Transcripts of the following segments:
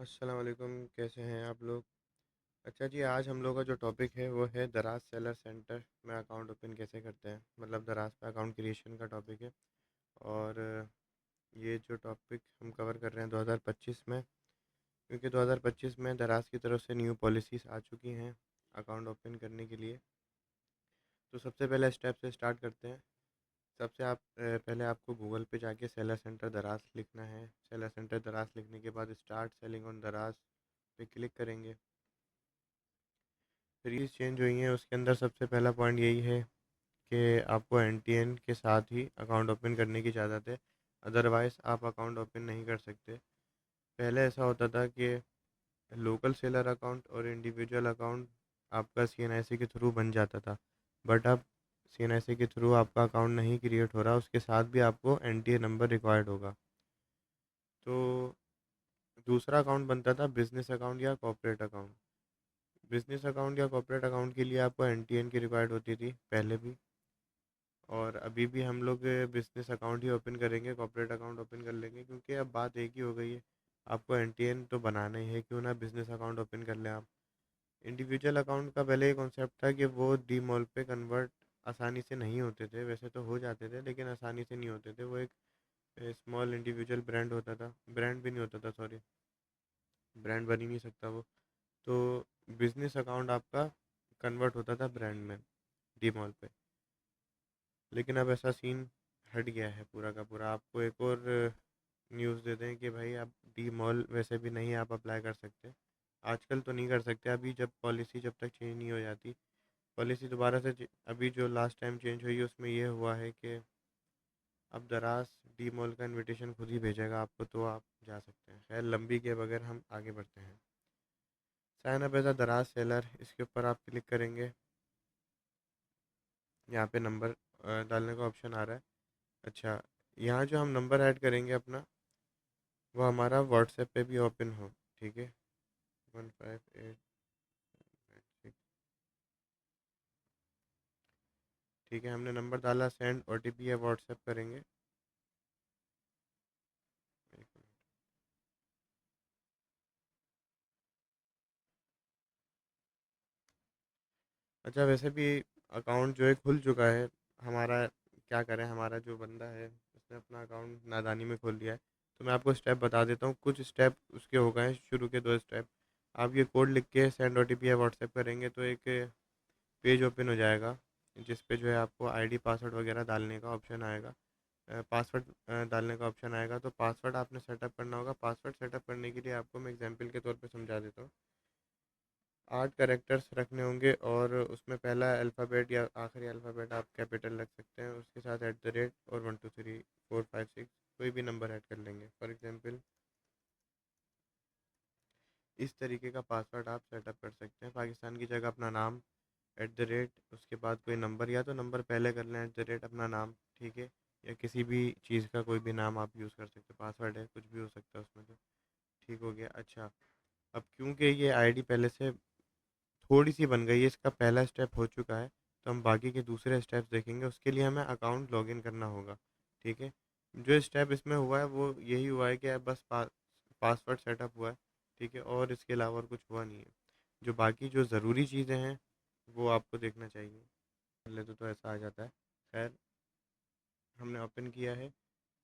अस्सलाम वालेकुम, कैसे हैं आप लोग? अच्छा जी, आज हम लोग का जो टॉपिक है वो है दराज सेलर सेंटर में अकाउंट ओपन कैसे करते हैं, मतलब दराज पे अकाउंट क्रिएशन का टॉपिक है। और ये जो टॉपिक हम कवर कर रहे हैं 2025 में, क्योंकि 2025 में दराज की तरफ से न्यू पॉलिसीज़ आ चुकी हैं अकाउंट ओपन करने के लिए। तो सबसे पहले स्टेप से स्टार्ट करते हैं। सबसे पहले आपको गूगल पे जाके सेलर सेंटर दराज लिखना है। सेलर सेंटर दराज लिखने के बाद स्टार्ट सेलिंग ऑन दराज पे क्लिक करेंगे। सीरीज़ चेंज हुई है, उसके अंदर सबसे पहला पॉइंट यही है कि आपको एनटीएन के साथ ही अकाउंट ओपन करने की इजाज़त है, अदरवाइज़ आप अकाउंट ओपन नहीं कर सकते। पहले ऐसा होता था कि लोकल सेलर अकाउंट और इंडिविजुअल अकाउंट आपका सीएनआईसी के थ्रू बन जाता था, बट अब सीएनआईसी के थ्रू आपका अकाउंट नहीं क्रिएट हो रहा, उसके साथ भी आपको एनटीए नंबर रिक्वायर्ड होगा। तो दूसरा अकाउंट बनता था बिजनेस अकाउंट या कॉर्पोरेट अकाउंट। बिजनेस अकाउंट या कॉर्पोरेट अकाउंट के लिए आपको एनटीएन की रिक्वायर्ड होती थी पहले भी, और अभी भी हम लोग बिजनेस अकाउंट ही ओपन करेंगे, कॉर्पोरेट अकाउंट ओपन कर लेंगे, क्योंकि अब बात एक ही हो गई है। आपको एनटीएन तो बनाना ही है, क्यों ना बिजनेस अकाउंट ओपन कर लें आप। इंडिविजुअल अकाउंट का पहले ये कॉन्सेप्ट था कि वो डीमॉल पे कन्वर्ट आसानी से नहीं होते थे, वैसे तो हो जाते थे लेकिन आसानी से नहीं होते थे। वो एक स्मॉल इंडिविजुअल ब्रांड होता था, ब्रांड भी नहीं होता था, सॉरी, ब्रांड बन ही नहीं सकता वो। तो बिजनेस अकाउंट आपका कन्वर्ट होता था ब्रांड में डीमॉल पे। लेकिन अब ऐसा सीन हट गया है पूरा का पूरा। आपको एक और न्यूज़ देते हैं कि भाई आप डी मॉल वैसे भी नहीं आप अप्लाई कर सकते, आजकल तो नहीं कर सकते अभी, जब पॉलिसी जब तक चेंज नहीं हो जाती। पॉलिसी दोबारा से अभी जो लास्ट टाइम चेंज हुई है उसमें ये हुआ है कि अब दराज डी मॉल का इनविटेशन खुद ही भेजेगा आपको, तो आप जा सकते हैं। खैर, लंबी के बगैर हम आगे बढ़ते हैं। साइन अप एज अ दराज सेलर, इसके ऊपर आप क्लिक करेंगे। यहाँ पे नंबर डालने का ऑप्शन आ रहा है। अच्छा, यहाँ जो हम नंबर ऐड करेंगे अपना, वो हमारा व्हाट्सएप पे भी ओपन हो, ठीक है। 15896, ठीक है, हमने नंबर डाला, सेंड ओटीपी या व्हाट्सएप करेंगे। एक मिनट। अच्छा, वैसे भी अकाउंट जो है खुल चुका है हमारा। क्या करें, हमारा जो बंदा है उसने अपना अकाउंट नादानी में खोल लिया है। तो मैं आपको स्टेप बता देता हूँ, कुछ स्टेप उसके हो गए हैं, शुरू के दो स्टेप। आप ये कोड लिख के सेंड ओटीपी या व्हाट्सएप करेंगे तो एक पेज ओपन हो जाएगा, जिस पे जो है आपको आईडी पासवर्ड वगैरह डालने का ऑप्शन आएगा। पासवर्ड डालने का ऑप्शन आएगा, तो पासवर्ड आपने सेटअप करना होगा। पासवर्ड सेटअप करने के लिए आपको मैं एग्जांपल के तौर पे समझा देता हूँ। 8 कैरेक्टर्स रखने होंगे, और उसमें पहला अल्फ़ाबेट या आखिरी अल्फ़ाबेट आप कैपिटल रख सकते हैं, उसके साथ एट द रेट और 1 2 3 4 5 6 कोई भी नंबर ऐड कर लेंगे। फॉर एग्जांपल, इस तरीके का पासवर्ड आप सेटअप कर सकते हैं। पाकिस्तान की जगह अपना नाम, एट द रेट, उसके बाद कोई नंबर, या तो नंबर पहले कर लें, एट द रेट अपना नाम, ठीक है। या किसी भी चीज़ का कोई भी नाम आप यूज़ कर सकते हैं, पासवर्ड है कुछ भी हो सकता है उसमें, तो ठीक हो गया। अच्छा, अब क्योंकि ये आईडी पहले से थोड़ी सी बन गई है, इसका पहला स्टेप हो चुका है, तो हम बाकी के दूसरे स्टेप्स देखेंगे। उसके लिए हमें अकाउंट लॉगिन करना होगा, ठीक है। जो स्टेप इसमें हुआ है वो यही हुआ है कि बस पासवर्ड सेटअप हुआ है, ठीक है, और इसके अलावा और कुछ हुआ नहीं है। जो बाकी जो ज़रूरी चीज़ें हैं वो आपको देखना चाहिए। कर लेते तो ऐसा आ जाता है। खैर, हमने ओपन किया है,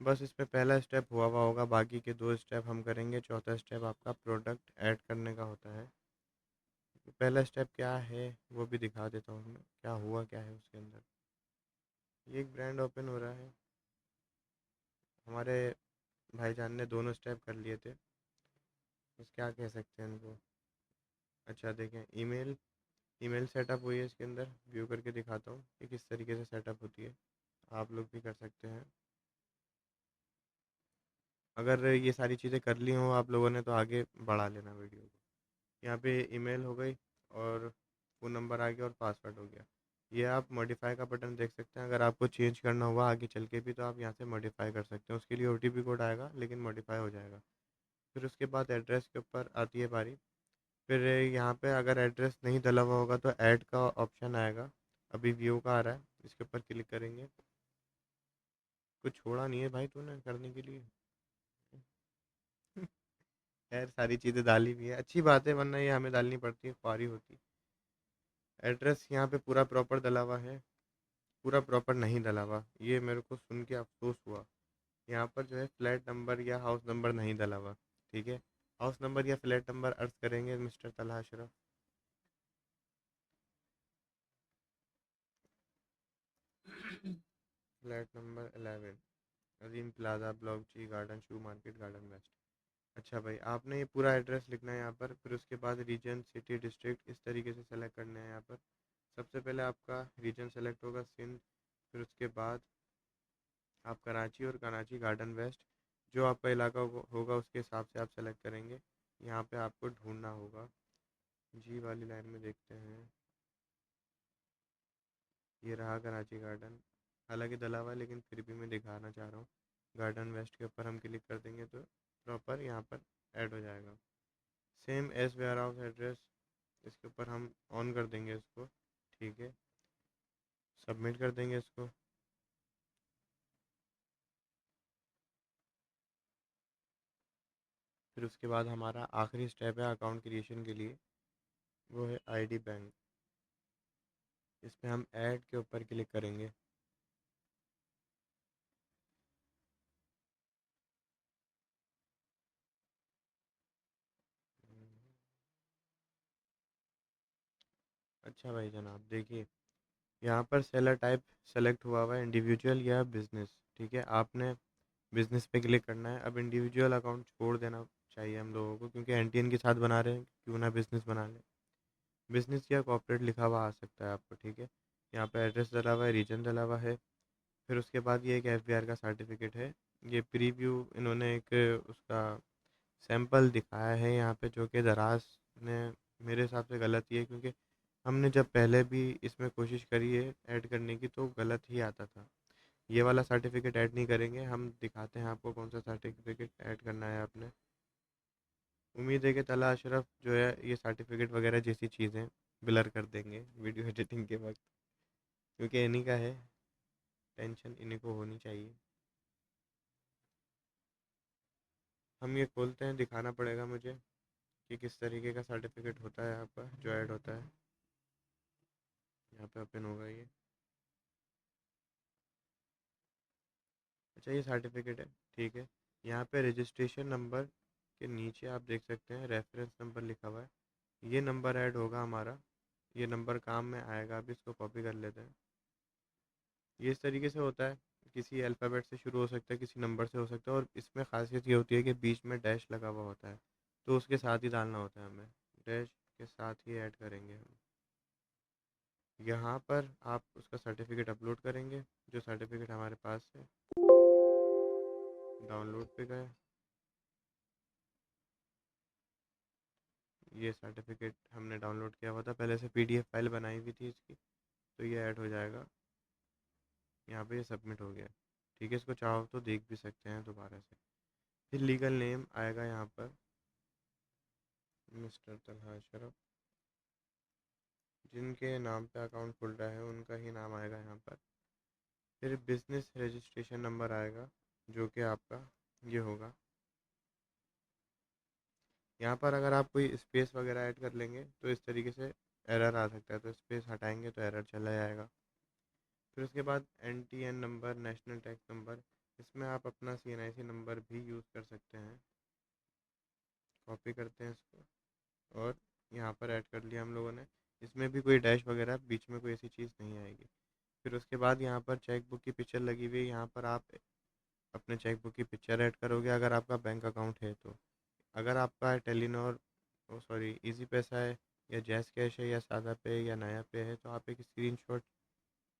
बस इसमें पहला स्टेप हुआ होगा, बाकी के दो स्टेप हम करेंगे। चौथा स्टेप आपका प्रोडक्ट ऐड करने का होता है। तो पहला स्टेप क्या है वो भी दिखा देता हूँ मैं, क्या हुआ क्या है उसके अंदर। ये एक ब्रांड ओपन हो रहा है। हमारे भाईजान ने दोनों स्टेप कर लिए थे, बस क्या कह सकते हैं इनको। अच्छा, देखें, ईमेल, ईमेल सेटअप हुई है इसके अंदर। व्यू करके दिखाता हूँ कि किस तरीके से सेटअप होती है, आप लोग भी कर सकते हैं। अगर ये सारी चीज़ें कर ली हों आप लोगों ने तो आगे बढ़ा लेना वीडियो को। यहाँ पे ईमेल हो गई, और फ़ोन नंबर आ गया, और पासवर्ड हो गया। ये आप मॉडिफाई का बटन देख सकते हैं, अगर आपको चेंज करना हुआ आगे चल के भी तो आप यहाँ से मॉडिफाई कर सकते हैं। उसके लिए ओटीपी कोड आएगा लेकिन मॉडिफाई हो जाएगा। फिर उसके बाद एड्रेस के ऊपर आती है बारी। फिर यहाँ पे अगर एड्रेस नहीं डला हुआ होगा तो ऐड का ऑप्शन आएगा, अभी व्यू का आ रहा है, इसके ऊपर क्लिक करेंगे। कुछ छोड़ा नहीं है भाई तूने करने के लिए। खैर सारी चीज़ें डाली भी है, अच्छी बात है, वरना ये हमें डालनी पड़ती है, ख्वारी होती। एड्रेस यहाँ पे पूरा प्रॉपर डला हुआ है, पूरा प्रॉपर नहीं डला हुआ, ये मेरे को सुन के अफसोस हुआ। यहाँ पर जो है फ्लैट नंबर या हाउस नंबर नहीं डला हुआ। ठीक है, हाउस नंबर या फ्लैट नंबर अर्ज करेंगे mister Talha Ashraf. Flat number 11, अजीम प्लाजा, ब्लॉक जी, गार्डन, शू मार्केट, गार्डन वेस्ट। अच्छा भाई, आपने ये पूरा एड्रेस लिखना है यहाँ पर, फिर उसके बाद रीजन, सिटी, डिस्ट्रिक्ट इस तरीके से सेलेक्ट करना है यहाँ पर। सबसे पहले आपका रीजन सेलेक्ट होगा सिंध, फिर उसके बाद आप कराची और कराची गार्डन वेस्ट, जो आपका इलाका होगा उसके हिसाब से आप सेलेक्ट करेंगे। यहाँ पे आपको ढूंढना होगा, जी वाली लाइन में देखते हैं, ये रहा कराची गार्डन। हालांकि डला हुआ है लेकिन फिर भी मैं दिखाना चाह रहा हूँ। गार्डन वेस्ट के ऊपर हम क्लिक कर देंगे तो प्रॉपर यहाँ पर ऐड हो जाएगा। Same as warehouse address, इसके ऊपर हम ऑन कर देंगे इसको। ठीक है, सबमिट कर देंगे इसको। फिर उसके बाद हमारा आखिरी स्टेप है अकाउंट क्रिएशन के लिए, वो है आईडी बैंक। इस पर हम ऐड के ऊपर क्लिक करेंगे। अच्छा भाई जनाब देखिए, यहाँ पर सेलर टाइप सेलेक्ट हुआ हुआ है इंडिविजुअल या बिज़नेस। ठीक है, आपने बिज़नेस पे क्लिक करना है। अब इंडिविजुअल अकाउंट छोड़ देना चाहिए हम लोगों को, क्योंकि एनटीएन के साथ बना रहे हैं, क्यों ना बिज़नेस बना लें। बिज़नेस या कॉर्पोरेट लिखा हुआ आ सकता है आपको। ठीक है, यहाँ पे एड्रेस डला हुआ है, रीजन डला हुआ है। फिर उसके बाद ये एक एफबीआर का सर्टिफिकेट है। ये प्रीव्यू इन्होंने एक उसका सैंपल दिखाया है यहाँ पे, जो कि दराज ने मेरे हिसाब से गलत ही है, क्योंकि हमने जब पहले भी इसमें कोशिश करी है ऐड करने की तो गलत ही आता था। ये वाला सर्टिफिकेट ऐड नहीं करेंगे हम, दिखाते हैं आपको कौन सा सर्टिफिकेट ऐड करना है आपने। उम्मीद है कि तला अशरफ जो है ये सर्टिफिकेट वगैरह जैसी चीज़ें ब्लर कर देंगे वीडियो एडिटिंग के वक्त, क्योंकि इन्हीं का है, टेंशन इन्हीं को होनी चाहिए। हम ये खोलते हैं, दिखाना पड़ेगा मुझे कि किस तरीके का सर्टिफिकेट होता है यहाँ पर जो ऐड होता है। यहाँ पे ओपन होगा ये। अच्छा ये सर्टिफिकेट है, ठीक है। यहाँ पे रजिस्ट्रेशन नंबर के नीचे आप देख सकते हैं रेफरेंस नंबर लिखा हुआ है, ये नंबर ऐड होगा हमारा। ये नंबर काम में आएगा, अभी इसको कॉपी कर लेते हैं। ये इस तरीके से होता है, किसी अल्फ़ाबेट से शुरू हो सकता है, किसी नंबर से हो सकता है, और इसमें खासियत ये होती है कि बीच में डैश लगा हुआ होता है, तो उसके साथ ही डालना होता है हमें, डैश के साथ ही ऐड करेंगे हम। यहाँ पर आप उसका सर्टिफिकेट अपलोड करेंगे, जो सर्टिफिकेट हमारे पास है। डाउनलोड पे गए, ये सर्टिफिकेट हमने डाउनलोड किया हुआ था पहले से, पीडीएफ फाइल बनाई हुई थी इसकी, तो ये ऐड हो जाएगा। यहाँ पे ये सबमिट हो गया। ठीक है, इसको चाहो तो देख भी सकते हैं दोबारा से। फिर लीगल नेम आएगा यहाँ पर, मिस्टर तलहा अशरफ, जिनके नाम पे अकाउंट खुल रहा है उनका ही नाम आएगा यहाँ पर। फिर बिजनेस रजिस्ट्रेशन नंबर आएगा, जो कि आपका ये होगा। यहाँ पर अगर आप कोई स्पेस वगैरह ऐड कर लेंगे तो इस तरीके से एरर आ सकता है, तो स्पेस हटाएंगे तो एरर चला जाएगा। फिर उसके बाद NTN number, national tax number, इसमें आप अपना सीएनआईसी नंबर भी यूज़ कर सकते हैं। कॉपी करते हैं इसको और यहाँ पर ऐड कर लिया हम लोगों ने। इसमें भी कोई डैश वगैरह बीच में कोई ऐसी चीज़ नहीं आएगी। फिर उसके बाद यहाँ पर चेक बुक की पिक्चर लगी हुई है, यहाँ पर आप अपने चेक बुक की पिक्चर ऐड करोगे अगर आपका बैंक अकाउंट है तो। अगर आपका टेलीनॉर, ओ सॉरी, इजी पैसा है या जैज़ कैश है या सादा पे या नया पे है, तो आप एक स्क्रीनशॉट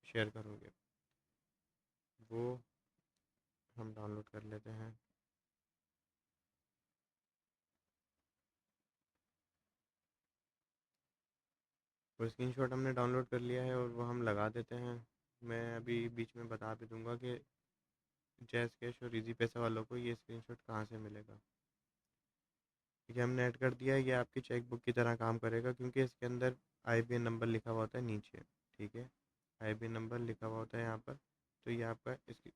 शेयर करोगे, वो हम डाउनलोड कर लेते हैं। वो स्क्रीनशॉट हमने डाउनलोड कर लिया है और वो हम लगा देते हैं। मैं अभी बीच में बता भी दूंगा कि जैज़ कैश और इजी पैसा वालों को ये स्क्रीनशॉट कहाँ से मिलेगा। ये हमने ऐड कर दिया है, ये आपकी चेक बुक की तरह काम करेगा, क्योंकि इसके अंदर आईबीएन नंबर लिखा हुआ होता है नीचे। ठीक है, आईबीएन नंबर लिखा हुआ होता है यहाँ पर, तो ये आपका इसकी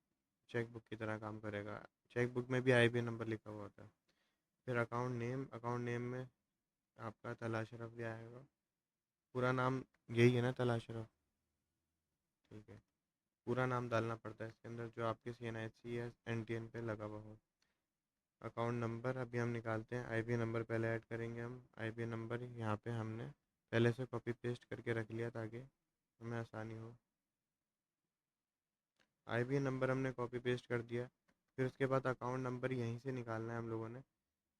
चेक बुक की तरह काम करेगा। चेक बुक में भी आईबीएन नंबर लिखा हुआ होता है। फिर अकाउंट नेम में आपका तला अशरफ भी आएगा। पूरा नाम यही है ना, तला अशरफ? ठीक है। पूरा नाम डालना पड़ता है इसके अंदर, जो आपके CNIC या NTN पे लगा हुआ हो। अकाउंट नंबर अभी हम निकालते हैं। IBAN नंबर पहले ऐड करेंगे हम। IBAN नंबर यहाँ पे हमने पहले से कॉपी पेस्ट करके रख लिया ताकि हमें आसानी हो। IBAN नंबर हमने कॉपी पेस्ट कर दिया। फिर उसके बाद अकाउंट नंबर यहीं से निकालना है हम लोगों ने।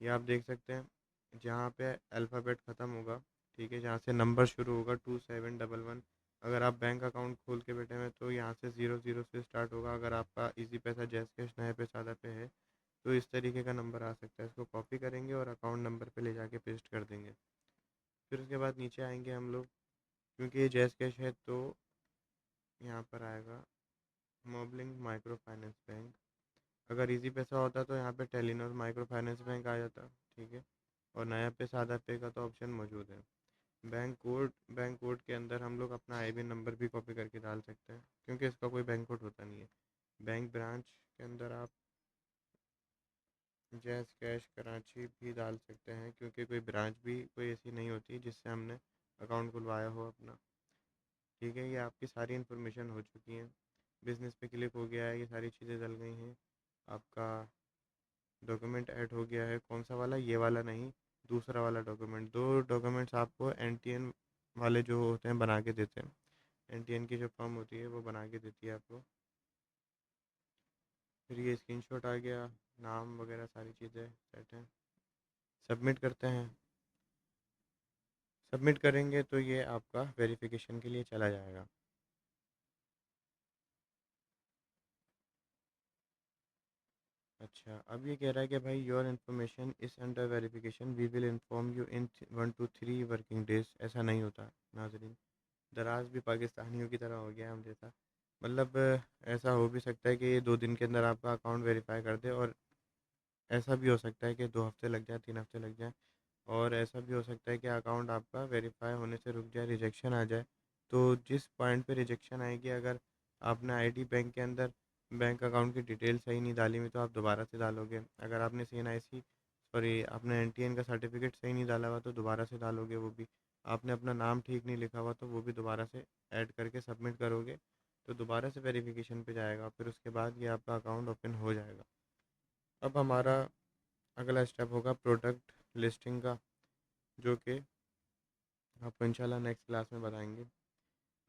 ये आप देख सकते हैं, जहाँ पे अल्फ़ाबेट ख़त्म होगा, ठीक है, जहाँ से नंबर शुरू होगा 2711। अगर आप बैंक अकाउंट खोल के बैठे हैं तो यहाँ से 00 से स्टार्ट होगा। अगर आपका इजी पैसा, जैस कैश, नए पे सादा पे है तो इस तरीके का नंबर आ सकता है। इसको कॉपी करेंगे और अकाउंट नंबर पे ले जाके पेस्ट कर देंगे। फिर उसके बाद नीचे आएंगे हम लोग, क्योंकि ये जैस कैश है तो यहाँ पर आएगा मोबलिंग माइक्रो फाइनेंस बैंक। अगर इजी पैसा होता तो यहाँ पे टेलीनॉर माइक्रो फाइनेंस बैंक आ जाता, ठीक है। और नया पे सादा पे का तो ऑप्शन मौजूद है। बैंक कोड के अंदर हम लोग अपना IBAN नंबर भी कॉपी करके डाल सकते हैं, क्योंकि इसका कोई बैंक कोड होता नहीं है। बैंक ब्रांच के अंदर आप जैज़ कैश कराची भी डाल सकते हैं, क्योंकि कोई ब्रांच भी कोई ऐसी नहीं होती जिससे हमने अकाउंट खुलवाया हो अपना। ठीक है, ये आपकी सारी इन्फॉर्मेशन हो चुकी है। बिज़नेस पे क्लिक हो गया है, ये सारी चीज़ें डल गई हैं। आपका डॉक्यूमेंट ऐड हो गया है। कौन सा वाला? ये वाला नहीं, दूसरा वाला डॉक्यूमेंट। दो डॉक्यूमेंट्स आपको NTN वाले जो होते हैं बना के देते हैं। NTN की जो फॉर्म होती है वो बना के देती है आपको। फिर ये स्क्रीनशॉट आ गया, नाम वगैरह सारी चीज़ें सेट हैं। सबमिट करते हैं। सबमिट करेंगे तो ये आपका वेरिफिकेशन के लिए चला जाएगा। अच्छा, अब ये कह रहा है कि भाई your information is under verification, we will inform you in 1 to 3 working days. ऐसा नहीं होता नाजरीन। दराज भी पाकिस्तानियों की तरह हो गया है हम जैसा। मतलब ऐसा हो भी सकता है कि ये 2 दिन के अंदर आपका अकाउंट वेरीफाई कर दे, और ऐसा भी हो सकता है कि 2 हफ्ते लग जाए, 3 हफ्ते लग जाए। और ऐसा भी हो सकता है कि अकाउंट आपका वेरीफाई होने से रुक जाए, रिजेक्शन आ जाए। तो जिस पॉइंट पे रिजेक्शन आएगी, अगर आपने ID बैंक के अंदर बैंक अकाउंट की डिटेल सही नहीं डाली हुई तो आप दोबारा से डालोगे। अगर आपने CNIC, सॉरी, आपने NTN का सर्टिफिकेट सही नहीं डाला हुआ तो दोबारा से डालोगे वो भी। आपने अपना नाम ठीक नहीं लिखा हुआ तो वो भी दोबारा से ऐड करके सबमिट करोगे, तो दोबारा से वेरिफिकेशन पे जाएगा। फिर उसके बाद ये आपका अकाउंट ओपन हो जाएगा। अब हमारा अगला स्टेप होगा प्रोडक्ट लिस्टिंग का, जो कि आपको इंशाल्लाह नेक्स्ट क्लास में बताएंगे।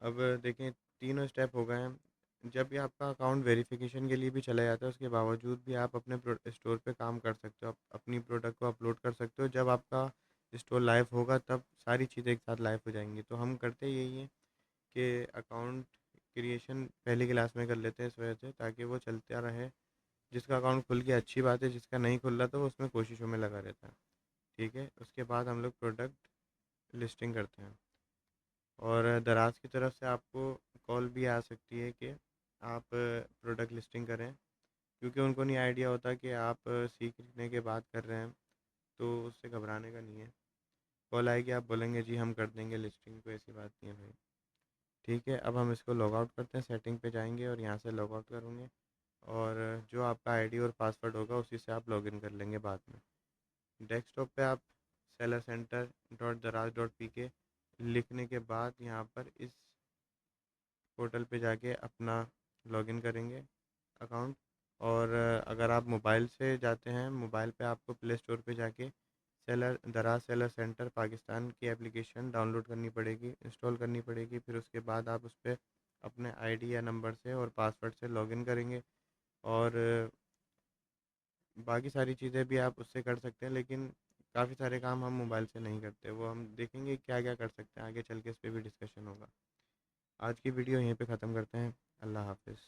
अब देखें, तीनों स्टेप हो गए हैं। जब भी आपका अकाउंट वेरिफिकेशन के लिए भी चला जाता है, उसके बावजूद भी आप अपने स्टोर पे काम कर सकते हो, आप अपनी प्रोडक्ट को अपलोड कर सकते हो। जब आपका स्टोर लाइव होगा तब सारी चीज़ें एक साथ लाइव हो जाएंगी। तो हम करते यही है कि अकाउंट क्रिएशन पहली क्लास में कर लेते हैं, इस वजह से ताकि वो चलता रहे। जिसका अकाउंट खुल गया अच्छी बात है, जिसका नहीं खुल रहा तो वो उसमें कोशिशों में लगा रहता है। ठीक है, उसके बाद हम लोग प्रोडक्ट लिस्टिंग करते हैं। और दराज की तरफ से आपको कॉल भी आ सकती है कि आप प्रोडक्ट लिस्टिंग करें, क्योंकि उनको नहीं आइडिया होता कि आप सीखने के बाद कर रहे हैं। तो उससे घबराने का नहीं है। कॉल आएगी, आप बोलेंगे जी हम कर देंगे लिस्टिंग, कोई ऐसी बात नहीं है भाई। ठीक है, अब हम इसको लॉग आउट करते हैं। सेटिंग पे जाएंगे और यहाँ से लॉग आउट करूँगे, और जो आपका ID और पासवर्ड होगा उसी से आप लॉगिन कर लेंगे बाद में। डेस्कटॉप पे आप sellercenter.daraz.pk लिखने के बाद यहाँ पर इस पोर्टल पे जाके अपना लॉगिन करेंगे अकाउंट। और अगर आप मोबाइल से जाते हैं, मोबाइल पे आपको प्ले स्टोर पे जाके दराज सेलर सेंटर पाकिस्तान की एप्लीकेशन डाउनलोड करनी पड़ेगी, इंस्टॉल करनी पड़ेगी। फिर उसके बाद आप उस पर अपने ID या नंबर से और पासवर्ड से लॉगिन करेंगे। और बाकी सारी चीज़ें भी आप उससे कर सकते हैं, लेकिन काफ़ी सारे काम हम मोबाइल से नहीं करते। वो हम देखेंगे क्या क्या कर सकते हैं, आगे चल के इस पर भी डिस्कशन होगा। आज की वीडियो यहीं पे ख़त्म करते हैं। अल्लाह हाफिज़।